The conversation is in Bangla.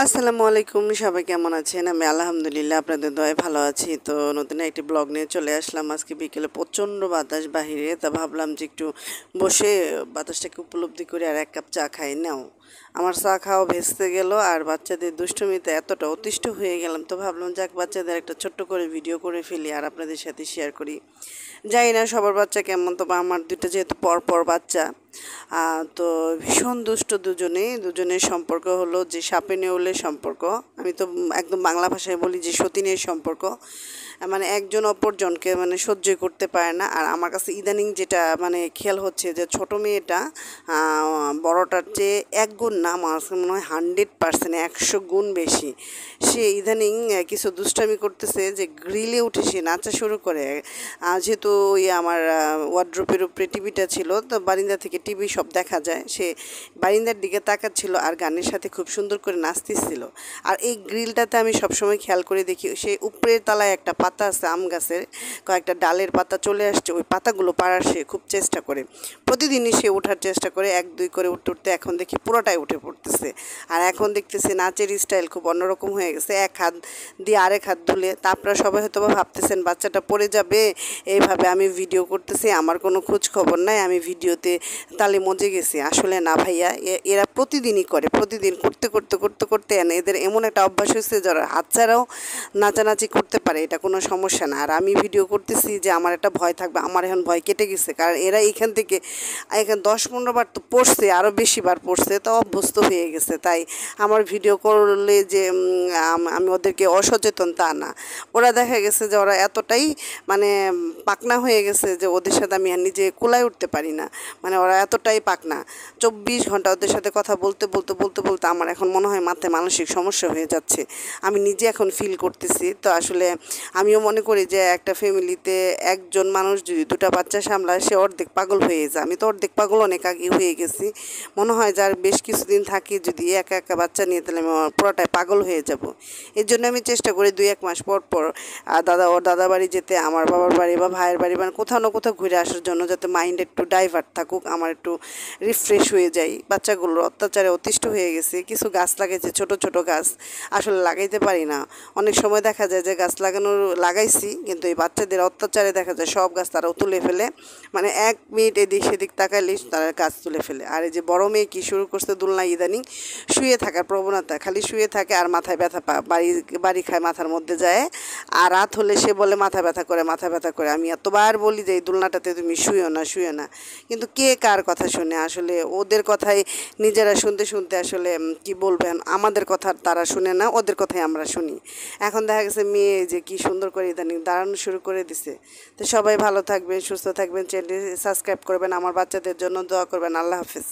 আসসালামু আলাইকুম, সবাই কেমন আছেন? আমি আলহামদুলিল্লাহ আপনাদের দয়ায় ভালো আছি। তো নতুন একটি ব্লগ নিয়ে চলে আসলাম। আজকে বিকেলে প্রচণ্ড বাতাস বাহিরে, তা ভাবলাম যে একটু বসে বাতাসটাকে উপলব্ধি করে আর এক কাপ চা খাই। নাও, আমার চা খাওয়া ভেস্তে গেল আর বাচ্চাদের দুষ্টুমিতে এতটা অতিষ্ঠ হয়ে গেলাম, তো ভাবলাম যাক বাচ্চাদের একটা ছোট্ট করে ভিডিও করে ফেলি আর আপনাদের সাথে শেয়ার করি। জানি না সবার বাচ্চা কেমন, তবে আমার দুটো যেহেতু পর বাচ্চা, তো ভীষণ দুষ্ট দুজনের সম্পর্ক হলো যে সাপে নেউলের সম্পর্ক। আমি তো একদম বাংলা ভাষায় বলি যে সতীনের সম্পর্ক। মানে একজন অপরজনকে মানে সহ্যই করতে পারে না। আর আমার কাছে ইদানিং যেটা মানে খেয়াল হচ্ছে যে ছোট মেয়েটা বড়টার চেয়ে এক গুণ না, আমার কাছে মনে হয় 100%, 100 গুণ বেশি। সে ইদানিং কিছু দুষ্টামি করতেছে যে গ্রিলে উঠে সে নাচা শুরু করে। যেহেতু ওই আমার ওয়ার্ড্রোপের উপরে টিভিটা ছিল, তো বারিন্দা থেকে টিভি সব দেখা যায়, সে বারিন্দার দিকে তাকাচ্ছিল আর গানের সাথে খুব সুন্দর করে নাচতেছিল। আর এই গ্রিলটাতে আমি সবসময় খেয়াল করে দেখি সে উপরের তলায় একটা পাতা আছে আম গাছের, কয়েকটা ডালের পাতা চলে আসছে, ওই পাতাগুলো পাড়ার সে খুব চেষ্টা করে। প্রতিদিনই সে ওঠার চেষ্টা করে, এক দুই করে উঠতে উঠতে এখন দেখি পুরোটাই উঠে পড়তেছে। আর এখন দেখতেছি নাচের স্টাইল খুব অন্যরকম হয়ে গেছে, এক হাত দিয়ে আরেক হাত ধুলে। তা আপনারা সবাই হয়তো বা ভাবতেছেন বাচ্চাটা পড়ে যাবে, এইভাবে আমি ভিডিও করতেছি, আমার কোনো খোঁজ খবর নাই, আমি ভিডিওতে তালে মজে গেছি। আসলে না ভাইয়া, এরা প্রতিদিনই করে, প্রতিদিন করতে করতে করতে করতে এদের এমন একটা অভ্যাস হয়েছে যারা হাত ছাড়াও নাচানাচি করতে পারে, এটা কোনো সমস্যা না। আর আমি ভিডিও করতেছি যে আমার একটা ভয় থাকবে, আমার এখন ভয় কেটে গেছে, কারণ এরা এখান থেকে 10-15 বার তো পড়ছে, আরও বেশি বার পড়ছে, তো অভ্যস্ত হয়ে গেছে। তাই আমার ভিডিও করলে যে আমি ওদেরকে অসচেতন তা না, ওরা দেখা গেছে যে ওরা এতটাই মানে পাকনা হয়ে গেছে যে ওদের সাথে আমি আর নিজে কুলায় উঠতে পারি না। মানে ওরা এতটাই পাকনা, 24 ঘন্টা ওদের সাথে কথা বলতে বলতে বলতে বলতে আমার এখন মনে হয় মাথায় মানসিক সমস্যা হয়ে যাচ্ছে। আমি নিজে এখন ফিল করতেছি। তো আসলে আমিও মনে করি যে একটা ফ্যামিলিতে একজন মানুষ যদি দুটা বাচ্চা সামলায় সে অর্ধেক পাগল হয়ে যায়। আমি তো অর্ধেক পাগল অনেক আগে হয়ে গেছি। মনে হয় যার বেশ কিছুদিন থাকি যদি একা একা বাচ্চা নিয়ে, তাহলে আমি পুরোটাই পাগল হয়ে যাব। এর জন্য আমি চেষ্টা করি 2-1 মাস পর পর ওর দাদা বাড়ি যেতে, আমার বাবার বাড়ি বা ভাইয়ের বাড়ি, মানে কোথাও না কোথাও ঘুরে আসার জন্য, যাতে মাইন্ড একটু ডাইভার্ট থাকুক, আমার একটু রিফ্রেশ হয়ে যাই। বাচ্চাগুলোর অত্যাচারে অতিষ্ঠ হয়ে গেছে। কিছু গাছ লাগাইছে, ছোট ছোট গাছ, আসলে লাগাইতে পারি না। অনেক সময় দেখা যায় যে গাছ লাগাইছি, কিন্তু এই বাচ্চাদের অত্যাচারে দেখা যায় সব গাছ তারাও তুলে ফেলে। মানে 1 মিনিট এদিক সেদিক তাকাইলে তারা গাছ তুলে ফেলে। আর এই যে বড় মেয়ে কি শুরু করছে দুলনা ইদানিং, শুয়ে থাকার প্রবণতা, খালি শুয়ে থাকে আর মাথায় ব্যথা বাড়ি বাড়ি খায় মাথার মধ্যে যায়। আর রাত হলে সে বলে মাথা ব্যথা করে, মাথা ব্যথা করে। আমি এতবার বলি যে এই দোলনাটাতে তুমি শুয়েও না, শুয়ে না, কিন্তু কে কার কথা শুনে? আসলে ওদের কথাই নিজেরা শুনতে শুনতে আসলে কি বলবেন, আমাদের কথা তারা শুনে না, ওদের কথাই আমরা শুনি। এখন দেখা গেছে মেয়ে যে কি সুন্দর করে ইদানিং দাঁড়ানো শুরু করে দিছে। তো সবাই ভালো থাকবেন, সুস্থ থাকবেন, চ্যানেলটি সাবস্ক্রাইব করবেন, আমার বাচ্চাদের জন্য দোয়া করবেন। আল্লাহ হাফেজ।